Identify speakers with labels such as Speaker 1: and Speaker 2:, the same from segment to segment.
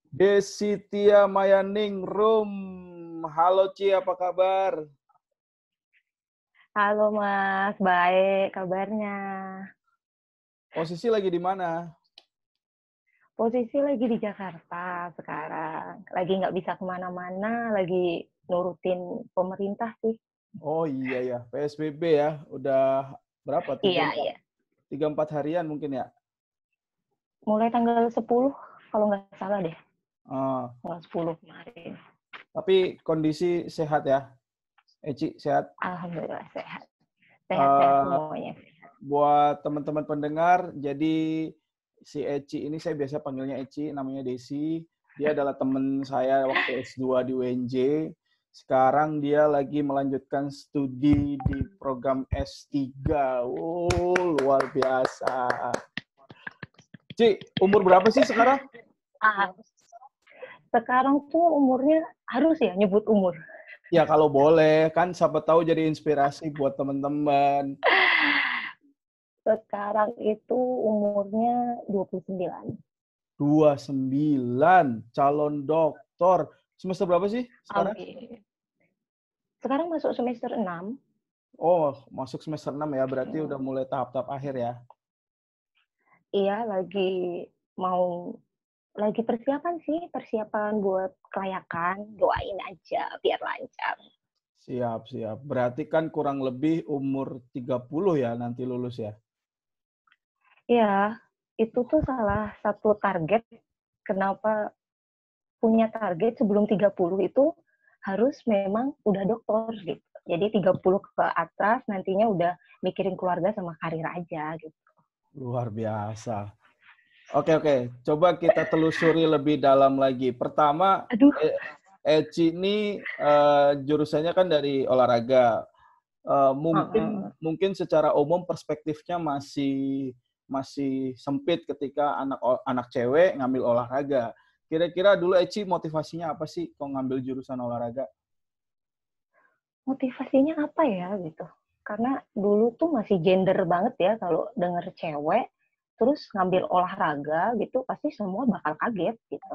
Speaker 1: Desi Tia Mayaning Room. Halo Ci, apa kabar?
Speaker 2: Halo Mas, baik kabarnya.
Speaker 1: Posisi lagi di mana?
Speaker 2: Posisi lagi di Jakarta sekarang. Lagi nggak bisa kemana-mana, lagi nurutin pemerintah sih.
Speaker 1: Oh iya ya, PSBB ya. Udah berapa?
Speaker 2: Iya, iya.
Speaker 1: Tiga empat harian mungkin ya?
Speaker 2: Mulai tanggal 10, kalau nggak salah deh.
Speaker 1: Ah,
Speaker 2: Tanggal 10 kemarin.
Speaker 1: tapi kondisi sehat ya? Eci sehat?
Speaker 2: Alhamdulillah sehat. Sehat-sehat
Speaker 1: Eh,
Speaker 2: semuanya.
Speaker 1: buat teman-teman pendengar, jadi si Eci ini saya biasa panggilnya Eci, namanya Desi. Dia adalah teman saya waktu S2 di UNJ. Sekarang dia lagi melanjutkan studi di program S3. Oh, luar biasa. Ci, umur berapa sih sekarang?
Speaker 2: Ah, sekarang tuh umurnya harus ya nyebut umur.
Speaker 1: Ya kalau boleh, kan siapa tahu jadi inspirasi buat teman-teman.
Speaker 2: Sekarang itu umurnya 29.
Speaker 1: 29, calon doktor. Semester berapa sih sekarang?
Speaker 2: Amin. Sekarang masuk semester 6.
Speaker 1: Oh, masuk semester 6 ya, berarti udah mulai tahap-tahap akhir ya.
Speaker 2: Iya, mau lagi persiapan sih, persiapan buat kelayakan. Doain aja biar lancar.
Speaker 1: Siap, siap. Berarti kan kurang lebih umur 30 ya nanti lulus ya.
Speaker 2: Iya, itu tuh salah satu target kenapa punya target sebelum 30 itu harus memang udah dokter gitu. Jadi 30 ke atas nantinya udah mikirin keluarga sama karir aja gitu.
Speaker 1: Luar biasa. Oke, oke. Coba kita telusuri lebih dalam lagi. Pertama,
Speaker 2: Aduh,
Speaker 1: Eci ini jurusannya kan dari olahraga. Mungkin
Speaker 2: uh-uh.
Speaker 1: mungkin secara umum perspektifnya masih masih sempit ketika anak anak cewek ngambil olahraga. Kira-kira dulu Eci motivasinya apa sih kok ngambil jurusan olahraga?
Speaker 2: Motivasinya apa ya gitu. Karena dulu tuh masih gender banget ya kalau denger cewek terus ngambil olahraga gitu pasti semua bakal kaget gitu.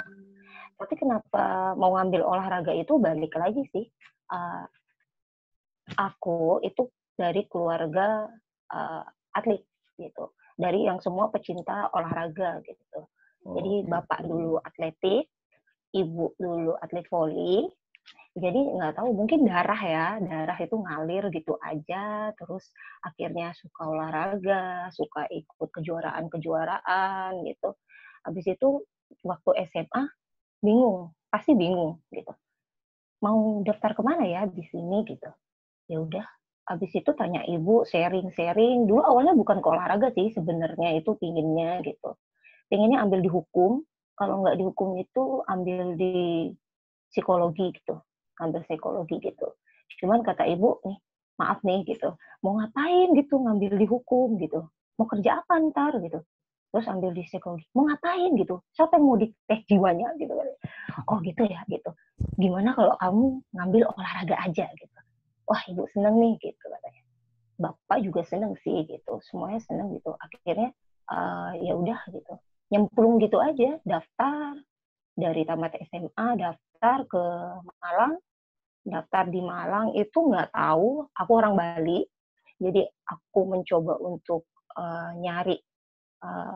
Speaker 2: Tapi kenapa mau ngambil olahraga itu balik lagi sih. Uh, aku itu dari keluarga uh, atlet gitu. Dari yang semua pecinta olahraga gitu.
Speaker 1: Oh,
Speaker 2: Jadi bapak dulu atletik, ibu dulu atlet voli. Jadi nggak tahu mungkin darah itu ngalir gitu aja. Terus akhirnya suka olahraga, suka ikut kejuaraan-kejuaraan gitu. Habis itu waktu SMA bingung, pasti bingung gitu. Mau daftar kemana ya di sini gitu. Ya udah, habis itu tanya ibu, sharing-sharing. Dulu awalnya bukan ke olahraga sih sebenarnya itu pinginnya gitu. Pinginnya ambil di hukum, kalau nggak di hukum itu ambil di psikologi gitu. Ambil psikologi gitu. Cuman kata ibu nih, maaf nih gitu, mau ngapain gitu ngambil di hukum gitu. Mau kerja apa ntar gitu. Terus ambil di psikologi, mau ngapain gitu. Siapa yang mau dites jiwanya gitu kan. Oh gitu ya gitu. Gimana kalau kamu ngambil olahraga aja gitu. Wah ibu seneng nih gitu katanya. Bapak juga seneng sih gitu. Semuanya seneng gitu. Akhirnya ya udah gitu. Nyemplung gitu aja, daftar dari tamat SMA, daftar ke Malang. Daftar di Malang itu nggak tahu, aku orang Bali, jadi aku mencoba untuk nyari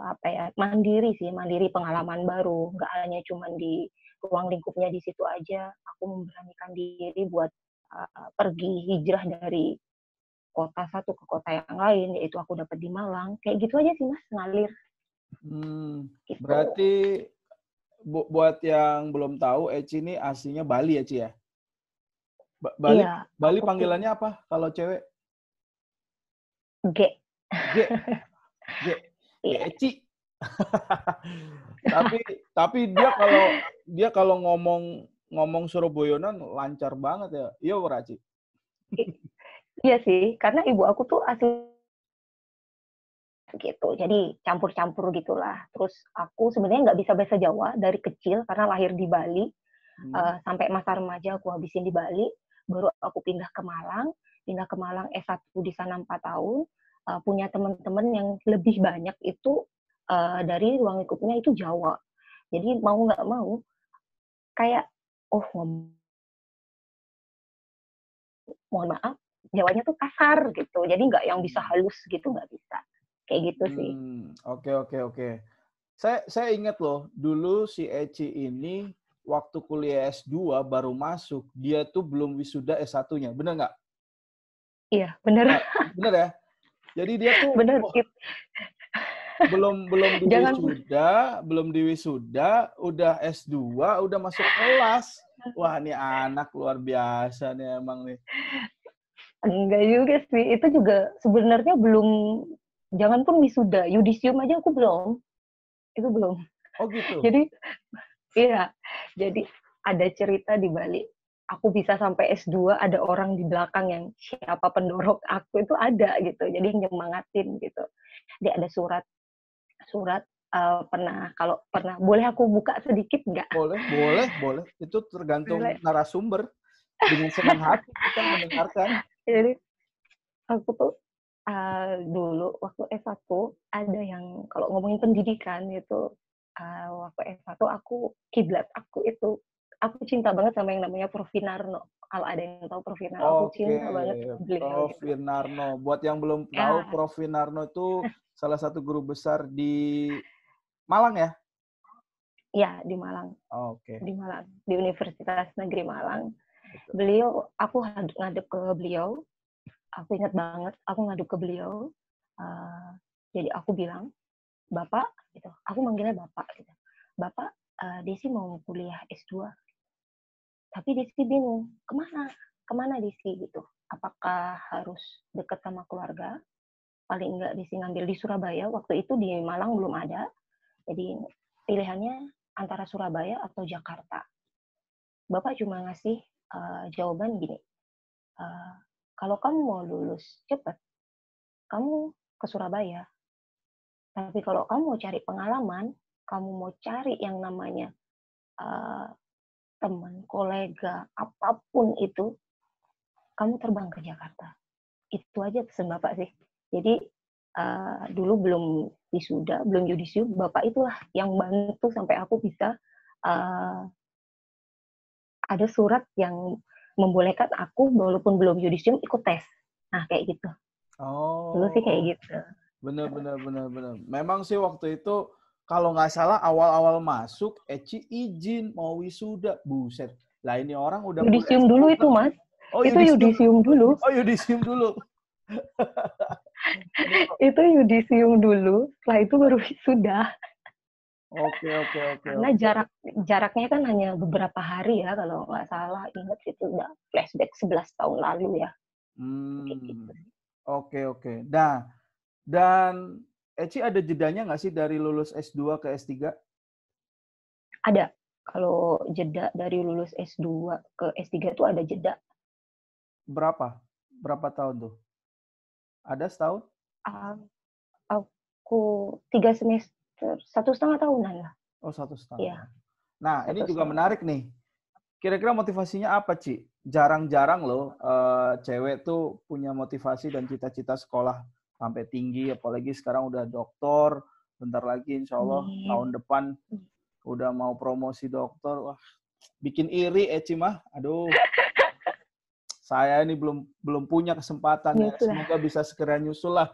Speaker 2: apa ya mandiri sih, mandiri pengalaman baru, nggak hanya cuma di ruang lingkupnya di situ aja. Aku memberanikan diri buat pergi hijrah dari kota satu ke kota yang lain, yaitu aku dapat di Malang. Kayak gitu aja sih mas, ngalir gitu.
Speaker 1: berarti buat yang belum tahu, Eci ini aslinya Bali ya, Ci ya? Bali
Speaker 2: Iya,
Speaker 1: Bali
Speaker 2: aku tuh
Speaker 1: panggilannya apa kalau cewek?
Speaker 2: G.
Speaker 1: G, G, G
Speaker 2: Iya.
Speaker 1: Eci. Tapi tapi dia kalau ngomong ngomong Surabayanan lancar banget ya. Iya, Raci.
Speaker 2: Iya sih, karena ibu aku tuh asli gitu. Jadi campur-campur gitulah. Terus aku sebenarnya nggak bisa bahasa Jawa dari kecil karena lahir di Bali.
Speaker 1: Hmm.
Speaker 2: Sampai masa remaja aku habisin di Bali. Baru aku pindah ke Malang. Pindah ke Malang S1 di sana 4 tahun. Punya teman-teman yang lebih banyak itu dari ruang lingkupnya itu Jawa. Jadi mau nggak mau kayak, oh mohon maaf, Jawanya tuh kasar gitu. Jadi nggak yang bisa halus gitu, nggak bisa. Kayak gitu sih.
Speaker 1: Oke, oke, oke. Saya ingat loh, dulu si Eci ini waktu kuliah S2 baru masuk, dia tuh belum wisuda S1-nya. Bener nggak?
Speaker 2: Iya, bener.
Speaker 1: Nah, bener ya? Jadi dia tuh
Speaker 2: Bener.
Speaker 1: belum
Speaker 2: Jangan,
Speaker 1: belum diwisuda, udah S2, udah masuk kelas. Wah, ini anak luar biasa nih emang nih.
Speaker 2: enggak juga sih. Itu juga sebenarnya belum, jangan pun wisuda, yudisium aja aku belum. Itu belum.
Speaker 1: Oh gitu?
Speaker 2: Jadi, iya. Jadi ada cerita di balik aku bisa sampai S2, ada orang di belakang yang siapa pendorong aku itu ada gitu. Jadi nyemangatin gitu. Dia ada surat kalau pernah boleh aku buka sedikit nggak?
Speaker 1: Boleh, boleh, boleh. Itu tergantung
Speaker 2: Boleh.
Speaker 1: narasumber. Dengan senang hati kita mendengarkan.
Speaker 2: Jadi aku tuh dulu waktu S1 ada yang kalau ngomongin pendidikan itu waktu S1 aku kiblat aku cinta banget sama yang namanya Prof. Winarno. Kalau ada yang tahu Prof. Winarno, aku
Speaker 1: Oke,
Speaker 2: cinta banget sama beliau
Speaker 1: Prof.
Speaker 2: gitu.
Speaker 1: Winarno. Buat yang belum tahu,
Speaker 2: Ya,
Speaker 1: Prof. Winarno itu salah satu guru besar di Malang ya?
Speaker 2: ya di Malang,
Speaker 1: Oke,
Speaker 2: di Universitas Negeri Malang.
Speaker 1: betul.
Speaker 2: Beliau, aku ngadep ke beliau, aku ingat banget, aku ngadep ke beliau. Uh, jadi aku bilang, Bapak, gitu. Aku manggilnya Bapak, gitu. Bapak, Desi mau kuliah S2, tapi Desi bingung, kemana Desi gitu. Apakah harus dekat sama keluarga? Paling enggak Desi ngambil di Surabaya, waktu itu di Malang belum ada, jadi pilihannya antara Surabaya atau Jakarta. Bapak cuma ngasih jawaban gini, uh, kalau kamu mau lulus cepat, kamu ke Surabaya. Tapi kalau kamu mau cari pengalaman, kamu mau cari yang namanya uh, teman, kolega, apapun itu, kamu terbang ke Jakarta. Itu aja pesan Bapak sih. Jadi dulu belum wisuda, belum yudisium, Bapak itulah yang bantu sampai aku bisa uh, ada surat yang membolehkan aku walaupun belum yudisium ikut tes. Nah, kayak gitu. Dulu sih kayak
Speaker 1: Oh,
Speaker 2: gitu.
Speaker 1: benar, benar, benar, benar. Memang sih waktu itu, kalau nggak salah awal-awal masuk, Eci izin mau wisuda. Buset. Lah ini orang udah kuliah
Speaker 2: Yudisium dulu
Speaker 1: S2.
Speaker 2: itu, Mas.
Speaker 1: Oh,
Speaker 2: Itu
Speaker 1: yudisium.
Speaker 2: yudisium dulu.
Speaker 1: Oh, yudisium dulu. Ini kok.
Speaker 2: Itu yudisium dulu, setelah itu baru wisuda.
Speaker 1: Oke, oke, oke,
Speaker 2: Karena
Speaker 1: oke.
Speaker 2: jaraknya kan hanya beberapa hari ya, kalau nggak salah ingat itu udah flashback 11 tahun lalu ya. Kayak gitu.
Speaker 1: Hmm, oke, oke. Nah, dan Eci ada jedanya nggak sih dari lulus S2 ke S3?
Speaker 2: Ada. Kalau jeda dari lulus S2 ke S3 itu ada jeda.
Speaker 1: Berapa? Berapa tahun tuh? Ada setahun?
Speaker 2: Uh, aku 3 semester, 1,5 tahunan lah.
Speaker 1: Oh, 1,5
Speaker 2: Iya,
Speaker 1: tahun. Nah, ini juga
Speaker 2: 1,5 tahun.
Speaker 1: menarik nih. Kira-kira motivasinya apa, Ci? Jarang-jarang loh cewek tuh punya motivasi dan cita-cita sekolah sampai tinggi, apalagi sekarang udah doktor, bentar lagi insya Allah tahun
Speaker 2: Amin.
Speaker 1: depan udah mau promosi doktor. Wah, bikin iri Eci mah. Aduh, saya ini belum belum punya kesempatan ya.
Speaker 2: Nyusul lah.
Speaker 1: Semoga bisa segera nyusul lah.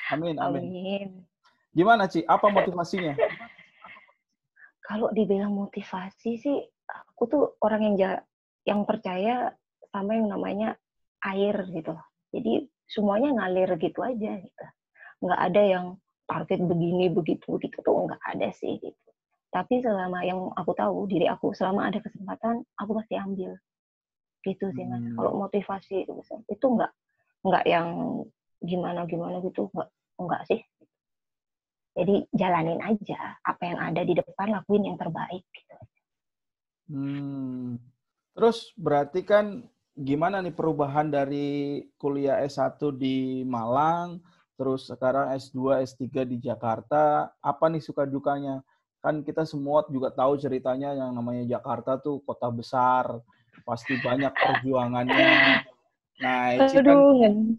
Speaker 1: Amin, amin.
Speaker 2: Amin.
Speaker 1: Gimana, Ci? Apa motivasinya?
Speaker 2: Kalau dibilang motivasi sih, aku tuh orang yang percaya sama yang namanya air gitu. Jadi semuanya ngalir gitu aja gitu. Nggak ada yang target begini begitu begitu tuh nggak ada sih gitu. Tapi selama yang aku tahu diri aku, selama ada kesempatan aku pasti ambil gitu sih Mas. Kalau
Speaker 1: Hmm.
Speaker 2: motivasi itu nggak yang gimana gimana gitu, nggak sih. Jadi jalanin aja apa yang ada di depan, lakuin yang terbaik gitu.
Speaker 1: Hmm. Terus berarti kan gimana nih perubahan dari kuliah S1 di Malang, terus sekarang S2, S3 di Jakarta, apa nih suka dukanya? Kan kita semua juga tahu ceritanya yang namanya Jakarta tuh kota besar, pasti banyak perjuangannya. Nah, Eci kan
Speaker 2: Aduh,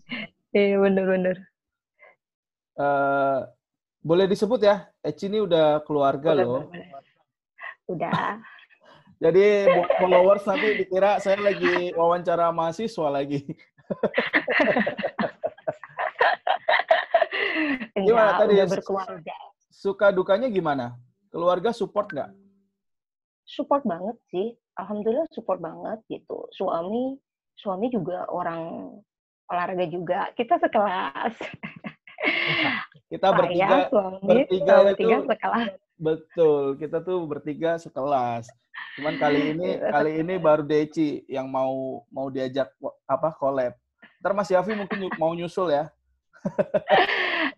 Speaker 2: iya bener-bener.
Speaker 1: eh, boleh disebut ya, Eci ini udah keluarga
Speaker 2: Boleh,
Speaker 1: loh.
Speaker 2: boleh, boleh. Udah.
Speaker 1: Jadi buat followers nanti dikira saya lagi wawancara mahasiswa lagi. Gimana
Speaker 2: Enggak,
Speaker 1: tadi?
Speaker 2: udah berkeluarga.
Speaker 1: Suka dukanya gimana? Keluarga support nggak?
Speaker 2: Support banget sih. Alhamdulillah support banget gitu. Suami juga orang olahraga juga. Kita sekelas.
Speaker 1: Kita
Speaker 2: Saya, suami,
Speaker 1: bertiga
Speaker 2: sama
Speaker 1: itu
Speaker 2: bertiga sekelas.
Speaker 1: betul. Kita tuh bertiga sekelas. Cuman kali ini baru Deci yang mau diajak collab. Ntar Mas Yafi mungkin mau nyusul ya.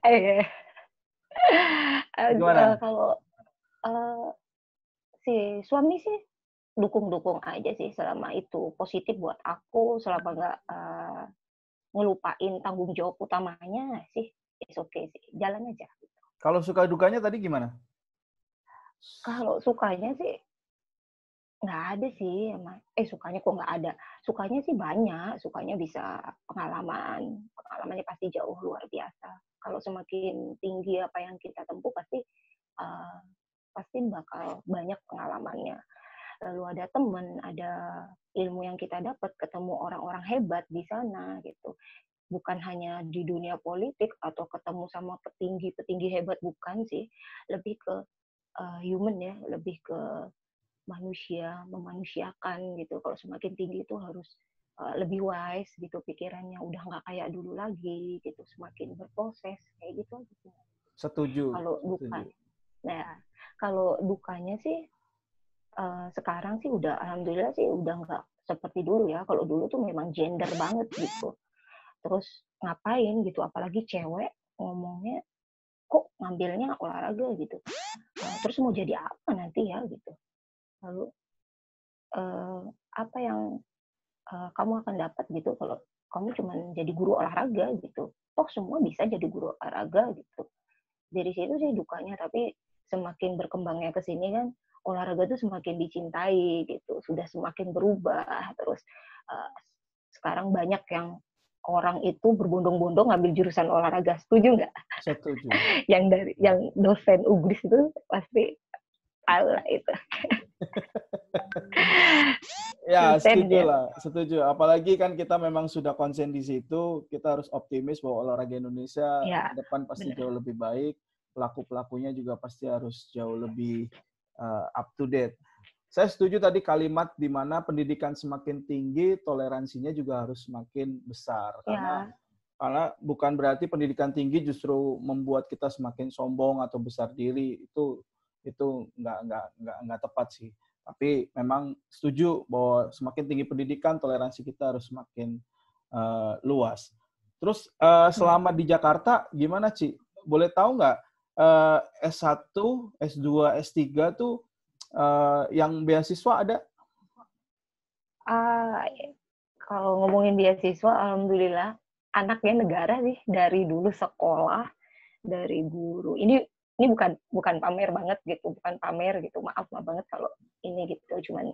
Speaker 2: Eh,
Speaker 1: Gimana?
Speaker 2: kalau eh, si suami sih dukung-dukung aja sih selama itu positif buat aku, selama nggak ngelupain tanggung jawab utamanya sih, it's okay sih, jalan aja.
Speaker 1: Kalau suka dukanya tadi gimana?
Speaker 2: Kalau sukanya sih nggak ada sih, emang. Sukanya kok nggak ada. Sukanya sih banyak, sukanya bisa pengalamannya pasti jauh luar biasa. Kalau semakin tinggi apa yang kita tempuh uh, pasti bakal banyak pengalamannya. Lalu ada teman, ada ilmu yang kita dapat, ketemu orang-orang hebat di sana gitu. Bukan hanya di dunia politik atau ketemu sama petinggi-petinggi hebat, bukan sih. Lebih ke human ya, lebih ke manusia, memanusiakan gitu. Kalau semakin tinggi itu harus lebih wise gitu pikirannya, udah nggak kayak dulu lagi gitu, semakin berproses kayak gitu.
Speaker 1: Setuju.
Speaker 2: Kalau duka, nah kalau dukanya sih sekarang sih udah alhamdulillah sih udah nggak seperti dulu ya. Kalau dulu tuh memang gender banget gitu. Terus ngapain gitu, apalagi cewek ngomongnya kok ngambilnya olahraga gitu. Terus mau jadi apa nanti ya gitu. Lalu apa yang kamu akan dapat gitu kalau kamu cuma jadi guru olahraga gitu. Toh semua bisa jadi guru olahraga gitu. Dari situ sih dukanya, tapi semakin berkembangnya ke sini kan olahraga tuh semakin dicintai gitu, sudah semakin berubah. Terus sekarang banyak yang orang itu berbondong-bondong ngambil jurusan olahraga, setuju nggak?
Speaker 1: Setuju.
Speaker 2: yang dosen UGRIS itu pasti tahu lah itu.
Speaker 1: Ya, setuju
Speaker 2: Ya.
Speaker 1: lah, setuju. Apalagi kan kita memang sudah konsen di situ, kita harus optimis bahwa olahraga Indonesia
Speaker 2: Ya,
Speaker 1: ke depan pasti
Speaker 2: benar.
Speaker 1: jauh lebih baik, pelaku-pelakunya juga pasti harus jauh lebih up to date. Saya setuju tadi kalimat di mana pendidikan semakin tinggi, toleransinya juga harus semakin besar. Karena bukan berarti pendidikan tinggi justru membuat kita semakin sombong atau besar diri. Itu nggak tepat sih. Tapi memang setuju bahwa semakin tinggi pendidikan, toleransi kita harus semakin luas. Terus selama di Jakarta, gimana Ci? Boleh tahu nggak S1, S2, S3 tuh yang beasiswa ada?
Speaker 2: Kalau ngomongin beasiswa, alhamdulillah anaknya negara sih dari dulu sekolah, dari guru. Ini bukan pamer banget gitu, bukan pamer gitu. Maaf banget kalau ini gitu, cuman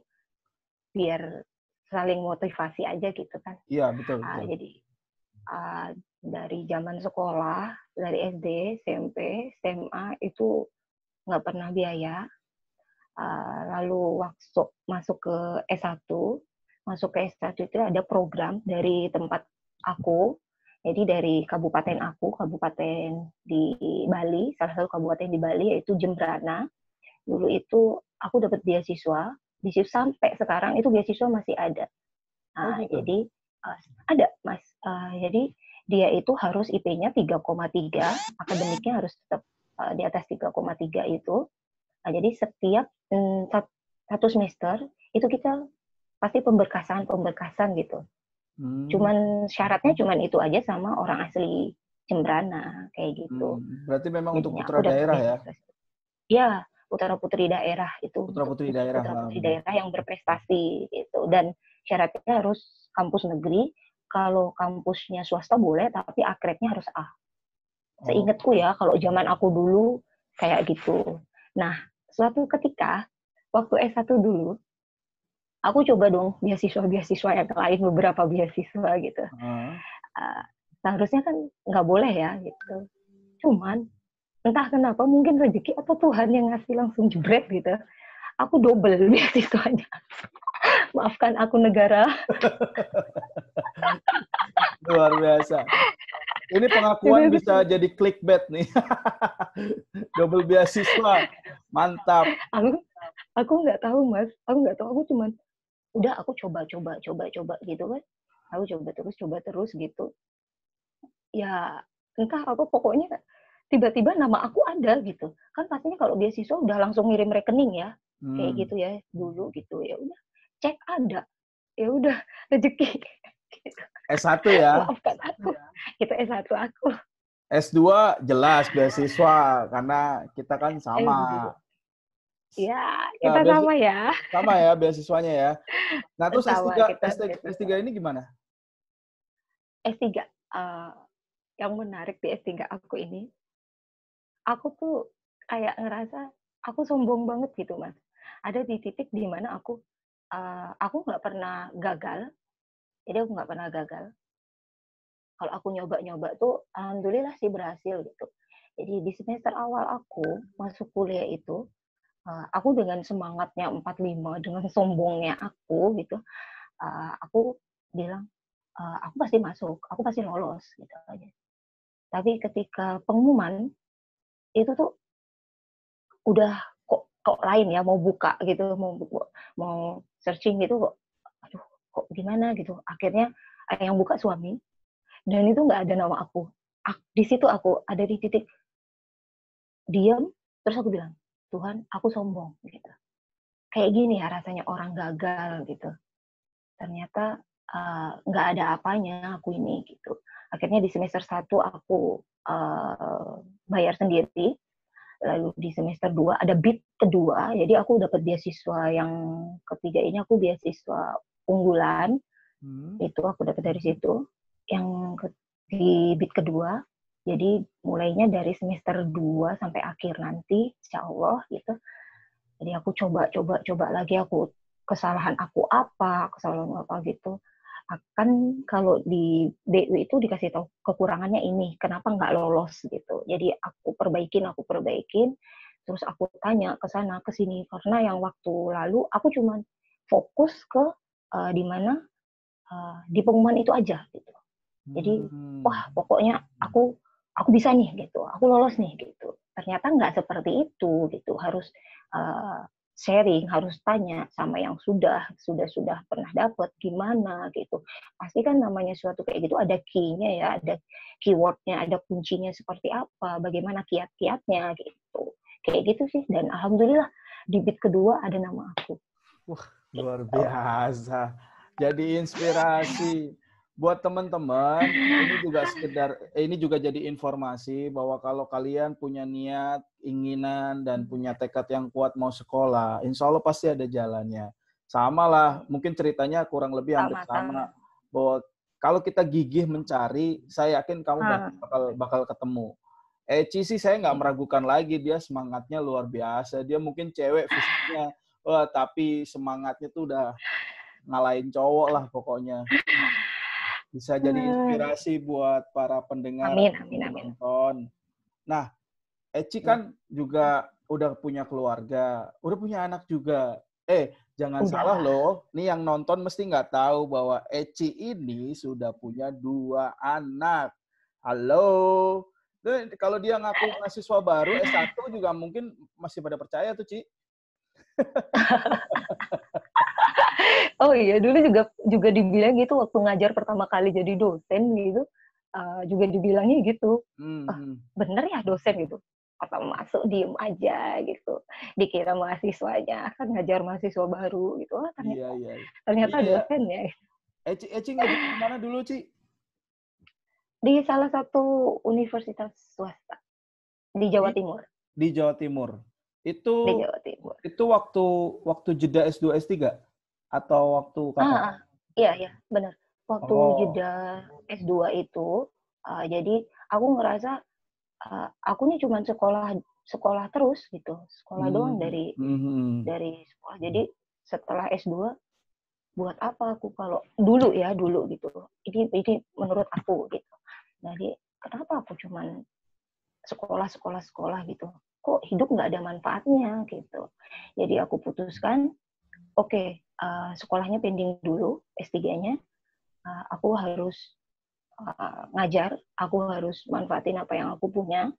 Speaker 2: biar saling motivasi aja gitu kan.
Speaker 1: Iya, betul.
Speaker 2: Jadi dari zaman sekolah, dari SD, SMP, SMA itu nggak pernah biaya. Lalu waktu masuk ke S1 itu ada program dari tempat aku, jadi dari kabupaten di Bali, salah satu kabupaten di Bali yaitu Jembrana. Dulu itu aku dapat beasiswa sampai sekarang itu beasiswa masih ada.
Speaker 1: Gitu.
Speaker 2: Jadi ada Mas. Jadi dia itu harus IP-nya 3,3, akademiknya harus tetap di atas 3,3 itu. Jadi setiap satu semester itu kita pasti pemberkasan gitu. Cuman syaratnya cuman itu aja sama orang asli Jembrana kayak gitu.
Speaker 1: Berarti memang untuk
Speaker 2: Jadinya
Speaker 1: putra
Speaker 2: aku
Speaker 1: daerah ya?
Speaker 2: Ya, putra-putri daerah itu
Speaker 1: Putra-putri
Speaker 2: untuk
Speaker 1: daerah.
Speaker 2: putra-putri daerah yang berprestasi gitu. Dan syaratnya harus kampus negeri. Kalau kampusnya swasta boleh, tapi akrednya harus A. Seingatku ya, kalau zaman aku dulu kayak gitu. Nah, suatu ketika waktu S1 dulu, aku coba dong beasiswa yang lain, beberapa beasiswa gitu. Seharusnya kan nggak boleh ya gitu. Cuman entah kenapa mungkin rezeki atau Tuhan yang ngasih langsung jebret gitu. aku double beasiswanya. Maafkan aku negara.
Speaker 1: Luar biasa. Ini pengakuan bisa jadi clickbait nih. Double beasiswa. Mantap.
Speaker 2: Aku nggak tahu, Mas. Aku nggak tahu. Aku cuman udah aku coba gitu kan. Aku coba terus gitu. Ya entah apa pokoknya tiba-tiba nama aku ada gitu. Kan pastinya kalau beasiswa udah langsung ngirim rekening ya. Kayak gitu ya dulu gitu. Ya udah cek ada. Ya udah rezeki.
Speaker 1: S1 ya.
Speaker 2: Maafkan aku. Itu S1 aku.
Speaker 1: S2 jelas beasiswa karena kita kan sama.
Speaker 2: Ya, kita sama ya.
Speaker 1: Sama ya beasiswanya ya. Nah, terus
Speaker 2: Sama kita
Speaker 1: S3 ini gimana?
Speaker 2: S3 yang menarik di S3 aku ini, aku tuh kayak ngerasa aku sombong banget gitu, Mas. Ada di titik di mana aku nggak pernah gagal. Jadi aku nggak pernah gagal. Kalau aku nyoba-nyoba tuh alhamdulillah sih berhasil gitu. Jadi di semester awal aku masuk kuliah itu, aku dengan semangatnya 45, dengan sombongnya aku gitu, aku bilang, aku pasti masuk, aku pasti lolos gitu aja. Tapi ketika pengumuman itu tuh udah kok lain ya, mau buka gitu, mau searching gitu kok, aduh kok gimana gitu. Akhirnya yang buka suami dan itu nggak ada nama aku. Di situ aku ada di titik diam, terus aku bilang, Tuhan, aku sombong gitu. Kayak gini ya rasanya orang gagal gitu. Ternyata nggak ada apanya aku ini gitu. Akhirnya di semester 1 aku bayar sendiri. Lalu di semester 2 ada bid kedua, jadi aku dapat beasiswa yang ketiga ini, aku beasiswa unggulan. Itu aku dapat dari situ. Di bid kedua, jadi mulainya dari semester 2 sampai akhir nanti, insya Allah gitu. Jadi aku coba lagi, kesalahan aku apa gitu. Akan kalau di BU itu dikasih tahu kekurangannya ini, kenapa nggak lolos gitu. Jadi aku perbaikin, terus aku tanya ke sana ke sini, karena yang waktu lalu aku cuma fokus ke di mana di pengumuman itu aja gitu. Jadi wah pokoknya aku bisa nih gitu, aku lolos nih gitu. Ternyata nggak seperti itu gitu, harus sharing, harus tanya sama yang sudah pernah dapat gimana gitu. Pasti kan namanya suatu kayak gitu ada key-nya ya, ada keyword-nya, ada kuncinya seperti apa, bagaimana kiat-kiatnya gitu. Kayak gitu sih, dan alhamdulillah di bid kedua ada nama aku.
Speaker 1: Wah, luar biasa. Jadi inspirasi buat teman-teman. Ini juga jadi informasi bahwa kalau kalian punya niat, keinginan, dan punya tekad yang kuat mau sekolah, insya Allah pasti ada jalannya. Sama lah, mungkin ceritanya kurang lebih hampir sama. Bahwa kalau kita gigih mencari, saya yakin kamu bakal ketemu. Eci sih saya nggak meragukan lagi, dia semangatnya luar biasa. Dia mungkin cewek fisiknya, wah, tapi semangatnya tuh udah ngalahin cowok lah pokoknya. Bisa jadi inspirasi buat para pendengar, penonton. Nah, Eci kan juga udah punya keluarga, udah punya anak juga. Jangan salah loh, nih yang nonton mesti nggak tahu bahwa Eci ini sudah punya 2 anak. Halo. Kalau dia ngaku mahasiswa baru S1 juga mungkin masih pada percaya tuh, Ci.
Speaker 2: Oh iya, dulu juga dibilang gitu waktu ngajar pertama kali jadi dosen gitu, juga dibilangnya gitu. Bener ya dosen gitu? Atau masuk diem aja gitu, dikira mahasiswanya kan ngajar mahasiswa baru gitu. Ternyata dosen ya.
Speaker 1: Eci ngajar di mana dulu, Ci?
Speaker 2: Di salah satu universitas swasta di Jawa Timur.
Speaker 1: Di Jawa Timur.
Speaker 2: Di Jawa Timur.
Speaker 1: Itu waktu jeda S2 S3 atau waktu kapan?
Speaker 2: Iya, benar. Waktu jeda S2 itu, jadi aku ngerasa aku nih cuma sekolah terus gitu, sekolah doang dari sekolah. Jadi setelah S2 buat apa aku kalau dulu gitu. Ini menurut aku gitu. Jadi kenapa aku cuma sekolah gitu? kok hidup nggak ada manfaatnya gitu. Jadi aku putuskan, oke, sekolahnya pending dulu, S3-nya. Aku harus ngajar, aku harus manfaatin apa yang aku punya.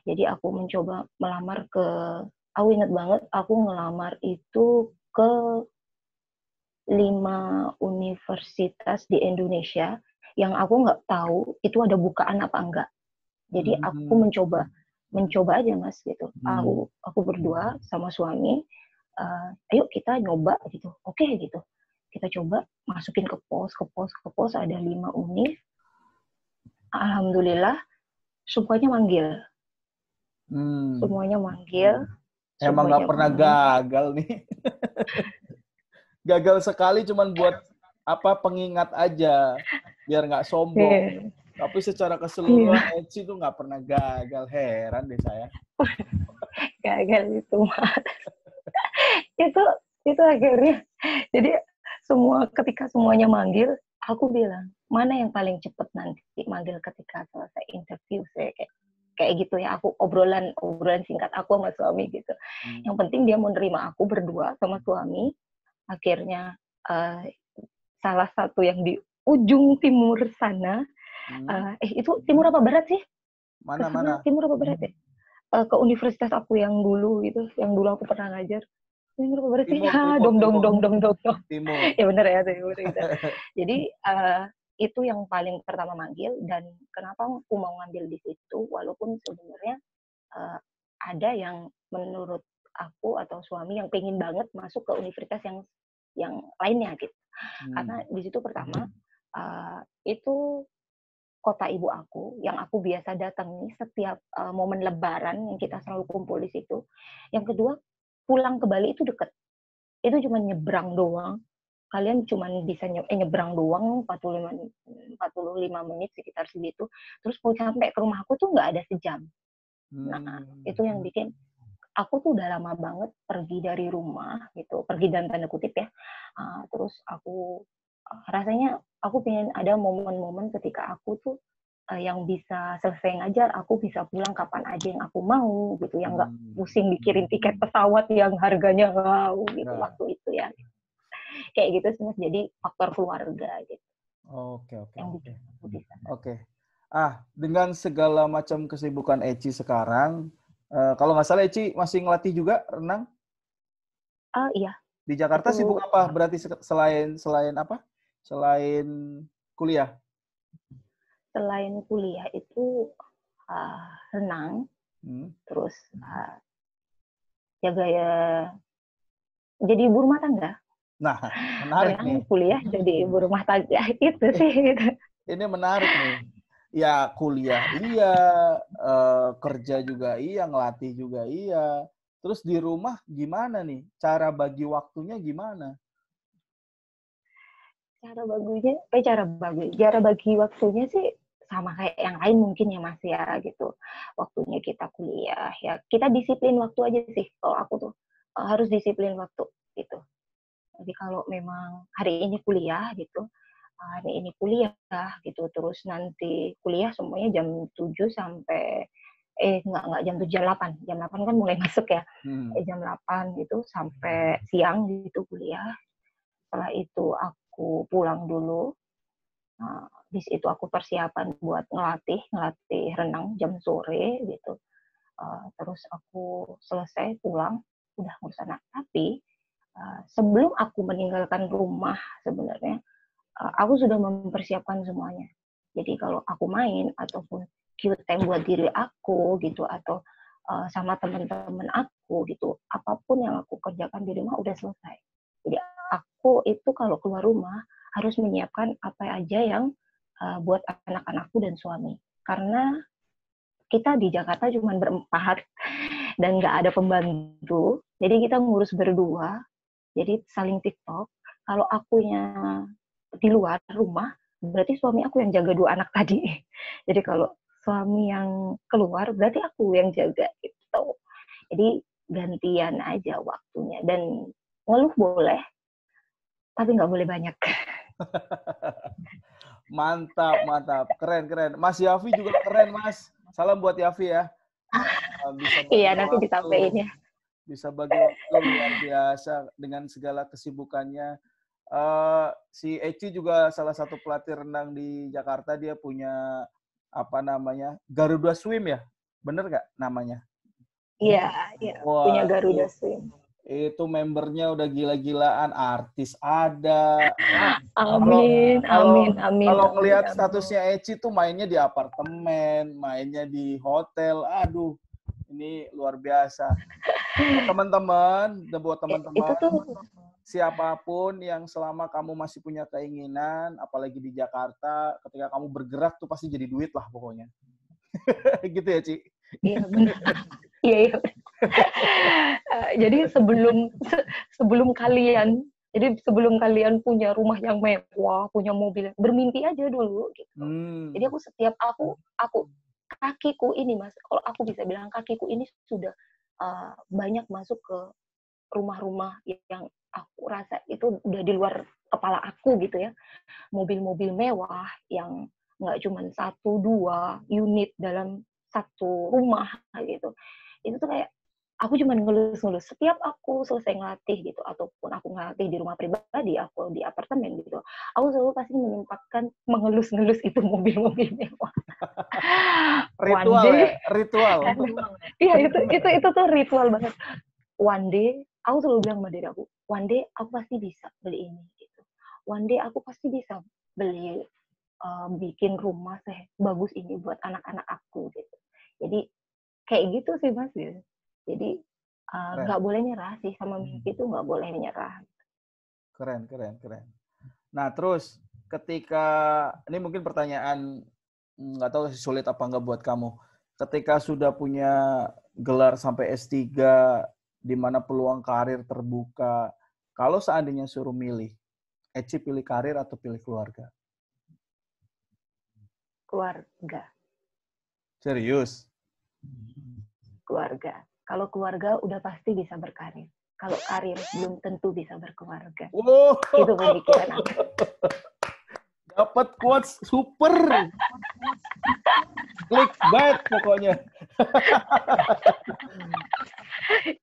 Speaker 2: Jadi aku mencoba melamar aku ingat banget, aku ngelamar itu ke 5 universitas di Indonesia yang aku nggak tahu itu ada bukaan apa enggak. Jadi aku mencoba aja Mas gitu. Aku berdua sama suami, ayo kita nyoba gitu. Oke gitu. Kita coba masukin ke pos ada 5 univ. Alhamdulillah semuanya manggil. Semuanya manggil.
Speaker 1: Emang nggak pernah gagal nih. Gagal sekali cuman buat pengingat aja biar nggak sombong. Tapi secara keseluruhan Eci tuh nggak pernah gagal. Heran deh saya.
Speaker 2: Gagal itu Mas. itu akhirnya jadi ketika semuanya manggil, aku bilang mana yang paling cepat nanti manggil ketika selesai interview. Saya kayak gitu ya, aku obrolan singkat aku sama suami gitu. Yang penting dia mau nerima aku berdua sama suami. Akhirnya salah satu yang di ujung timur sana, itu timur apa barat sih?
Speaker 1: Mana?
Speaker 2: Timur apa barat ya? Ke universitas aku yang dulu gitu, yang dulu aku pernah ngajar. Timur apa barat sih? Dong.
Speaker 1: Timur.
Speaker 2: Ya benar ya, timur gitu. Jadi itu yang paling pertama manggil, dan kenapa aku mau ngambil di situ, walaupun sebenarnya ada yang menurut aku atau suami yang pengen banget masuk ke universitas yang lainnya gitu. Karena di situ pertama itu kota ibu aku yang aku biasa datangi setiap momen Lebaran yang kita selalu kumpul di situ. Yang kedua, pulang ke Bali itu deket. Itu cuma nyebrang doang. Kalian cuma bisa nyebrang doang 45 menit sekitar segitu. Terus mau sampai ke rumah aku tuh nggak ada sejam. Nah, itu yang bikin aku tuh udah lama banget pergi dari rumah gitu, pergi dalam tanda kutip ya. Terus aku rasanya aku pengen ada momen-momen ketika aku tuh yang bisa selesai ngajar, aku bisa pulang kapan aja yang aku mau gitu, yang nggak pusing mikirin tiket pesawat yang harganya gitu waktu itu ya. Kayak gitu sih Mas, jadi faktor keluarga gitu.
Speaker 1: Oke. Dengan segala macam kesibukan Eci sekarang, kalau nggak salah Eci masih ngelatih juga renang?
Speaker 2: Iya.
Speaker 1: Di Jakarta itu, sibuk apa? Berarti selain apa? Selain kuliah?
Speaker 2: Selain kuliah itu renang, terus jadi ibu rumah tangga.
Speaker 1: Nah, menarik nih.
Speaker 2: Kuliah jadi ibu rumah tangga itu sih.
Speaker 1: Ini menarik nih. Ya kuliah iya, kerja juga iya, ngelatih juga iya. Terus di rumah gimana nih? Cara bagi waktunya gimana?
Speaker 2: Cara bagi waktunya sih sama kayak yang lain mungkin ya Mas ya gitu. Waktunya kita kuliah ya, kita disiplin waktu aja sih. Kalau aku tuh harus disiplin waktu gitu. Jadi kalau memang hari ini kuliah gitu, terus nanti kuliah semuanya jam 7 sampai enggak jam 7, jam 8 kan mulai masuk ya. Jam 8 gitu sampai siang gitu kuliah. Setelah itu aku pulang dulu. Di situ aku persiapan buat ngelatih renang jam sore gitu. Terus aku selesai pulang udah ngurus anak. Tapi sebelum aku meninggalkan rumah sebenarnya aku sudah mempersiapkan semuanya. Jadi kalau aku main ataupun time buat diri aku gitu, atau sama teman-teman aku gitu, apapun yang aku kerjakan di rumah udah selesai. Jadi aku itu kalau keluar rumah harus menyiapkan apa aja yang buat anak-anakku dan suami. Karena kita di Jakarta cuma berempat dan nggak ada pembantu, jadi kita ngurus berdua, jadi saling TikTok. Kalau akunya di luar rumah, berarti suami aku yang jaga 2 anak tadi. Jadi kalau suami yang keluar, berarti aku yang jaga gitu. Jadi gantian aja waktunya. Dan ngeluh boleh, tapi nggak boleh banyak.
Speaker 1: Mantap. Keren. Mas Yafi juga keren, Mas. Salam buat Yafi ya. bisa bagi
Speaker 2: Iya, nanti
Speaker 1: waktu.
Speaker 2: disampaikan ya.
Speaker 1: Bisa bagi waktu luar biasa dengan segala kesibukannya. Si Eci juga salah satu pelatih renang di Jakarta. Dia punya apa namanya, Garuda Swim ya, bener nggak namanya?
Speaker 2: Iya, iya. Punya
Speaker 1: Wah,
Speaker 2: Garuda Swim.
Speaker 1: itu membernya udah gila-gilaan, artis ada. Kalau
Speaker 2: Amin,
Speaker 1: kalau
Speaker 2: amin, amin,
Speaker 1: kalau
Speaker 2: amin,
Speaker 1: ngelihat
Speaker 2: amin.
Speaker 1: statusnya Eci tuh mainnya di apartemen, mainnya di hotel. Aduh, ini luar biasa. Buat
Speaker 2: Itu
Speaker 1: teman-teman,
Speaker 2: tuh,
Speaker 1: siapapun yang selama kamu masih punya keinginan, apalagi di Jakarta, ketika kamu bergerak tuh pasti jadi duit lah pokoknya. Gitu ya, Ci?
Speaker 2: iya benar. Iya, iya. Jadi sebelum kalian punya rumah yang mewah, punya mobil, bermimpi aja dulu gitu. Jadi aku kakiku ini Mas, kalau aku bisa bilang kakiku ini sudah banyak masuk ke rumah-rumah yang aku rasa itu udah di luar kepala aku gitu ya. Mobil-mobil mewah yang nggak cuma 1-2 unit dalam satu rumah gitu. Itu tuh kayak aku cuma ngelus-ngelus. Setiap aku selesai ngelatih gitu, ataupun aku ngelatih di rumah pribadi, aku di apartemen gitu, aku selalu pasti menyempatkan mengelus-ngelus itu mobil-mobil mewah. One
Speaker 1: Ritual ya,
Speaker 2: day,
Speaker 1: ritual.
Speaker 2: iya itu tuh ritual banget. One day, aku selalu bilang sama diri aku, one day aku pasti bisa beli ini gitu. One day aku pasti bisa beli bikin rumah bagus ini buat anak-anak aku gitu. Jadi kayak gitu sih Mas ya. Jadi
Speaker 1: Keren,
Speaker 2: nggak boleh nyerah sih, sama mimpi itu nggak boleh nyerah.
Speaker 1: keren, keren, keren. Nah, terus ketika ini mungkin pertanyaan nggak tahu sih sulit apa nggak buat kamu. Ketika sudah punya gelar sampai S3, di mana peluang karir terbuka, kalau seandainya suruh milih, Eci pilih karir atau pilih keluarga?
Speaker 2: Keluarga,
Speaker 1: Serius?
Speaker 2: keluarga. Kalau keluarga udah pasti bisa berkarir. Kalau karir belum tentu bisa berkeluarga.
Speaker 1: Wow,
Speaker 2: Itu pemikiran aku.
Speaker 1: dapat quotes super. Clickbait pokoknya.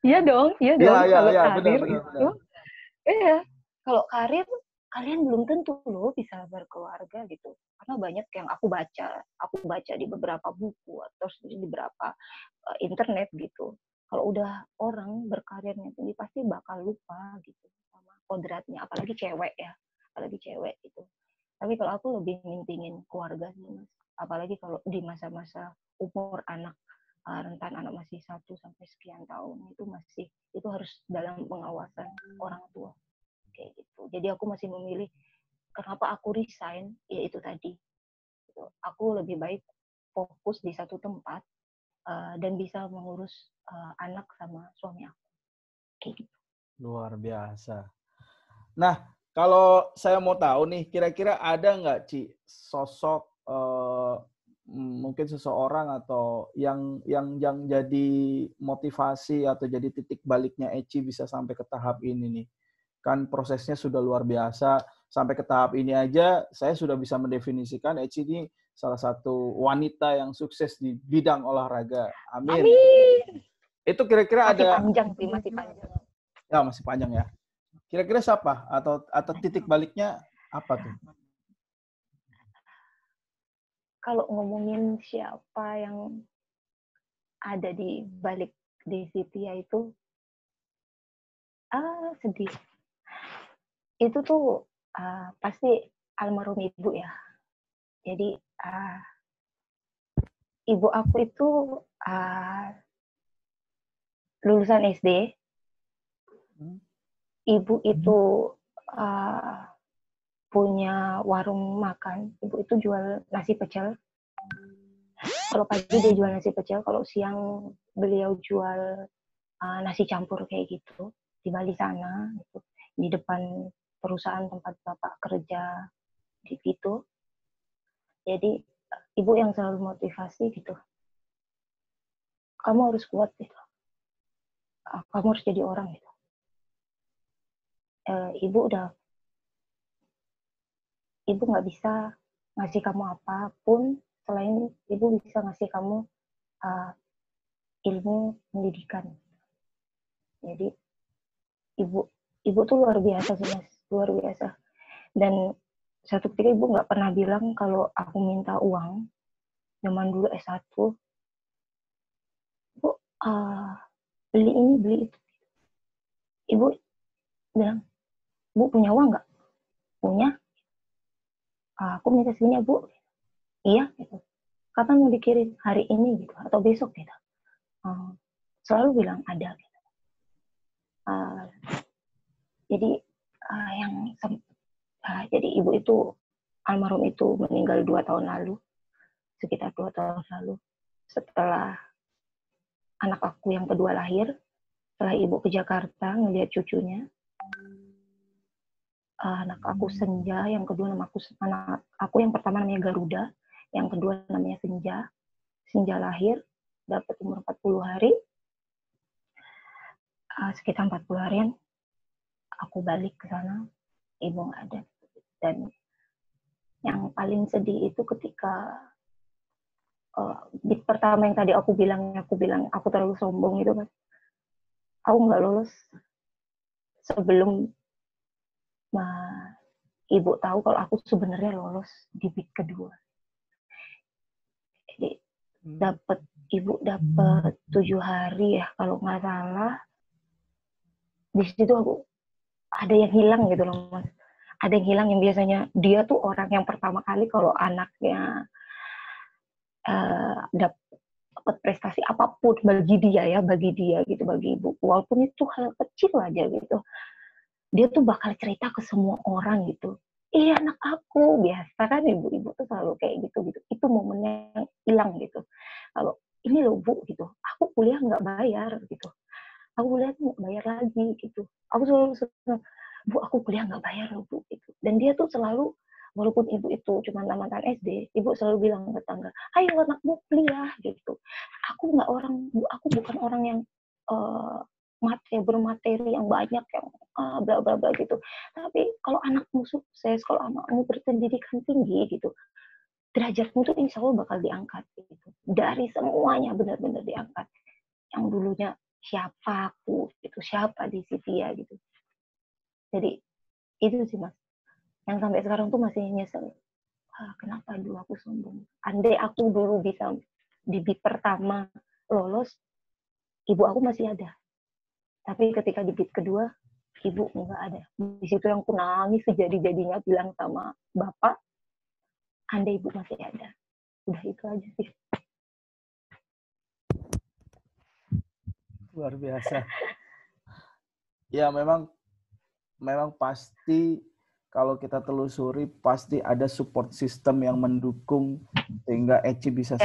Speaker 2: Iya dong, iya
Speaker 1: Iya,
Speaker 2: dong.
Speaker 1: iya,
Speaker 2: Kalau
Speaker 1: iya, benar,
Speaker 2: karir
Speaker 1: benar,
Speaker 2: itu,
Speaker 1: benar.
Speaker 2: iya. Kalau karir, kalian belum tentu loh bisa berkeluarga gitu. Karena banyak yang aku baca di beberapa buku atau di beberapa internet gitu. Kalau udah orang berkarirnya tinggi pasti bakal lupa gitu sama kodratnya, apalagi cewek ya, apalagi cewek gitu. Tapi kalau aku lebih mintingin keluarga sih Mas. Apalagi kalau di masa-masa umur anak rentan anak masih 1 sampai sekian tahun itu harus dalam pengawasan orang tua kayak gitu. Jadi aku masih memilih kenapa aku resign ya itu tadi. Gitu. Aku lebih baik fokus di satu tempat dan bisa mengurus anak sama suami aku kayak gitu.
Speaker 1: Luar biasa. Nah, kalau saya mau tahu nih, kira-kira ada nggak, Ci, sosok mungkin seseorang atau yang jadi motivasi atau jadi titik baliknya Eci bisa sampai ke tahap ini nih? Kan prosesnya sudah luar biasa. Sampai ke tahap ini aja, saya sudah bisa mendefinisikan Eci ini salah satu wanita yang sukses di bidang olahraga. Amin.
Speaker 2: Amin.
Speaker 1: Itu kira-kira
Speaker 2: Masih
Speaker 1: ada,
Speaker 2: panjang sih, masih panjang.
Speaker 1: ya masih panjang ya. Kira-kira siapa atau titik baliknya apa tuh?
Speaker 2: Kalau ngomongin siapa yang ada di balik Desitia itu, sedih. Itu tuh pasti almarhum ibu ya. Jadi ibu aku itu lulusan SD. Ibu itu punya warung makan. Ibu itu jual nasi pecel. Kalau pagi dia jual nasi pecel, kalau siang beliau jual nasi campur kayak gitu di Bali sana, gitu. Di depan perusahaan tempat bapak kerja di situ. Jadi ibu yang selalu motivasi gitu. Kamu harus kuat gitu. Kamu harus jadi orang gitu. Ibu nggak bisa ngasih kamu apapun selain ibu bisa ngasih kamu ilmu pendidikan. Jadi ibu tuh luar biasa sih Mas, luar biasa. Dan satu ketika ibu nggak pernah bilang kalau aku minta uang. Zaman dulu S1, Bu, beli ini, beli itu. Ibu bilang, Bu punya uang nggak? Punya. Aku minta segini ya, Bu. Iya, gitu. Kapan mau dikirim? Hari ini gitu, atau besok gitu. Selalu bilang ada. Gitu. Jadi jadi ibu itu almarhum itu meninggal 2 tahun lalu, sekitar 2 tahun lalu. Setelah anak aku yang kedua lahir, setelah ibu ke Jakarta ngelihat cucunya, anak aku Senja, yang kedua anak aku yang pertama namanya Garuda, yang kedua namanya Senja. Senja lahir, dapat umur 40 hari, sekitar 40 harian, aku balik ke sana, ibu nggak ada. Dan yang paling sedih itu ketika di pertama yang tadi aku bilang aku terlalu sombong itu kan, aku nggak lolos sebelum ibu tahu kalau aku sebenarnya lolos di bid kedua. Jadi ibu dapat 7 hari ya kalau nggak salah. Di situ aku ada yang hilang gitu loh Mas. Ada yang hilang yang biasanya dia tuh orang yang pertama kali kalau anaknya dapat prestasi apapun bagi dia gitu, bagi ibu, walaupun itu hal kecil aja gitu, dia tuh bakal cerita ke semua orang gitu. Iya anak aku, biasa kan ibu-ibu tuh selalu kayak gitu. Itu momennya yang hilang gitu. Kalau ini loh Bu gitu, aku kuliah nggak bayar gitu. Aku kuliah tuh nggak bayar lagi gitu. Aku selalu Bu aku kuliah nggak bayar loh Bu gitu. Dan dia tuh selalu, walaupun ibu itu cuma tamatan SD, ibu selalu bilang ke tetangga, ayo anakmu kuliah gitu. Aku nggak Bu, aku bukan orang yang bermateri yang banyak, yang bla bla bla gitu. Tapi kalau anakmu sukses, kalau anakmu berpendidikan tinggi gitu, derajatmu tuh insya Allah bakal diangkat gitu. Dari semuanya benar-benar diangkat. Yang dulunya siapa aku gitu, siapa di CV gitu. Jadi itu sih Mas. Yang sampai sekarang tuh masih nyesel. Kenapa dulu aku sombong? Andai aku dulu bisa di bid pertama lolos, ibu aku masih ada. Tapi ketika di bid kedua, ibu nggak ada. Di situ yang aku nangis sejadi-jadinya bilang sama bapak, andai ibu masih ada. Udah itu aja sih.
Speaker 1: Luar biasa. Ya memang pasti kalau kita telusuri pasti ada support system yang mendukung sehingga Eci bisa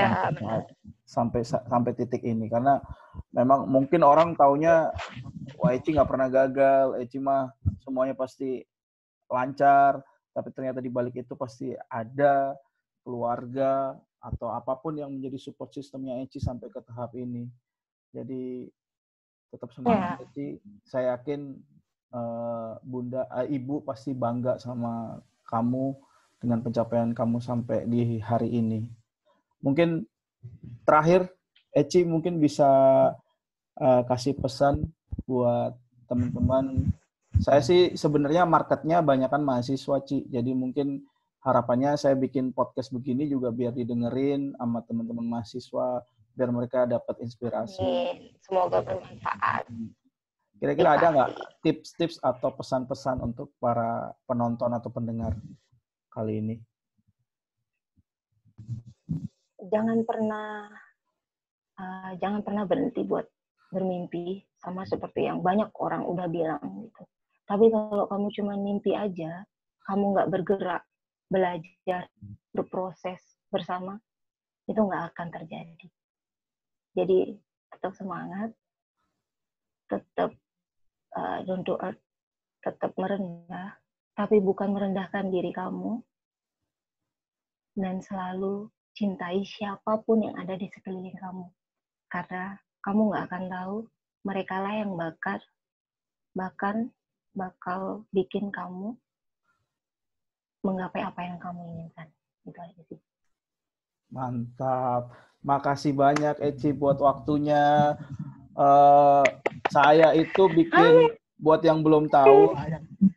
Speaker 1: sampai titik ini. Karena memang mungkin orang taunya wah Eci nggak pernah gagal, Eci mah semuanya pasti lancar, tapi ternyata di balik itu pasti ada keluarga atau apapun yang menjadi support sistemnya Eci sampai ke tahap ini. Jadi tetap semangat Eci. Saya yakin ibu pasti bangga sama kamu dengan pencapaian kamu sampai di hari ini. Mungkin terakhir Eci mungkin bisa kasih pesan buat teman-teman. Saya sih sebenarnya marketnya banyak kan mahasiswa Ci, jadi mungkin harapannya saya bikin podcast begini juga biar didengerin sama teman-teman mahasiswa biar mereka dapat inspirasi.
Speaker 2: Semoga bermanfaat.
Speaker 1: Kira-kira ada nggak tips-tips atau pesan-pesan untuk para penonton atau pendengar kali ini?
Speaker 2: Jangan pernah berhenti buat bermimpi, sama seperti yang banyak orang udah bilang gitu. Tapi kalau kamu cuma mimpi aja, kamu nggak bergerak, belajar, berproses bersama, itu nggak akan terjadi. Jadi tetap semangat, tetap down to earth, tetap merendah, tapi bukan merendahkan diri kamu, dan selalu cintai siapapun yang ada di sekeliling kamu. Karena kamu nggak akan tahu, mereka lah yang bahkan bakal bikin kamu menggapai apa yang kamu inginkan. Itu aja sih.
Speaker 1: Mantap. Makasih banyak Eci buat waktunya. Eh, saya itu bikin, buat yang belum tahu,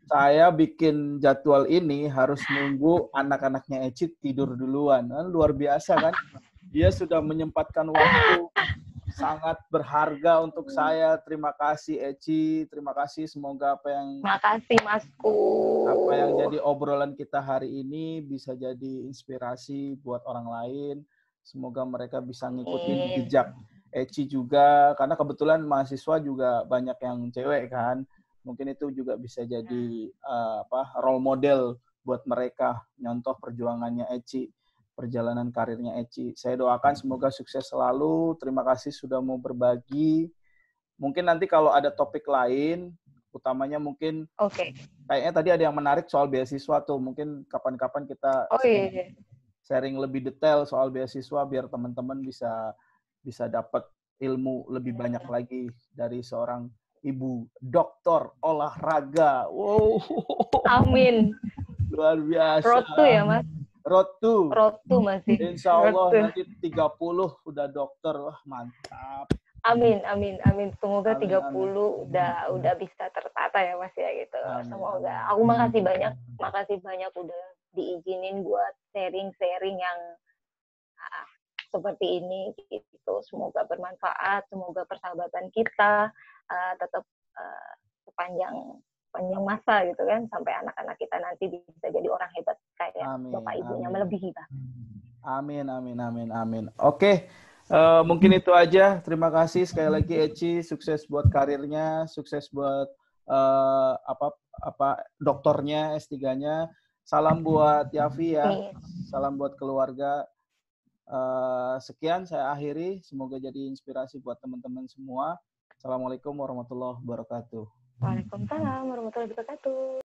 Speaker 1: saya bikin jadwal ini harus nunggu anak-anaknya Eci tidur duluan. Luar biasa kan? Dia sudah menyempatkan waktu sangat berharga untuk saya. Terima kasih Eci, terima kasih. Semoga
Speaker 2: Makasih Masku.
Speaker 1: apa yang jadi obrolan kita hari ini bisa jadi inspirasi buat orang lain. Semoga mereka bisa ngikutin jejak Eci juga, karena kebetulan mahasiswa juga banyak yang cewek kan. Mungkin itu juga bisa jadi role model buat mereka, nyontoh perjuangannya Eci, perjalanan karirnya Eci. Saya doakan semoga sukses selalu. Terima kasih sudah mau berbagi. Mungkin nanti kalau ada topik lain, utamanya mungkin kayaknya tadi ada yang menarik soal beasiswa tuh. Mungkin kapan-kapan kita sharing lebih detail soal beasiswa biar teman-teman bisa dapat ilmu lebih banyak lagi dari seorang ibu doktor olahraga. Wow.
Speaker 2: Amin.
Speaker 1: Luar biasa.
Speaker 2: Road to ya, Mas?
Speaker 1: Road to
Speaker 2: masih.
Speaker 1: Insya Allah nanti 30 udah dokter. Wah, mantap.
Speaker 2: Amin. Semoga 30 udah bisa tertata ya Mas ya gitu. Semoga. Aku makasih banyak udah diizinin buat sharing-sharing yang seperti ini gitu. Semoga bermanfaat, semoga persahabatan kita tetap sepanjang masa gitu kan, sampai anak-anak kita nanti bisa jadi orang hebat kayak bapak ibunya, melebihi bah.
Speaker 1: Amin. Oke. Mungkin itu aja. Terima kasih sekali lagi Eci, sukses buat karirnya, sukses buat doktornya, S3-nya. Salam buat Yafi ya. Salam buat keluarga. Sekian saya akhiri. Semoga jadi inspirasi buat teman-teman semua. Assalamualaikum warahmatullahi wabarakatuh.
Speaker 2: Waalaikumsalam warahmatullahi wabarakatuh.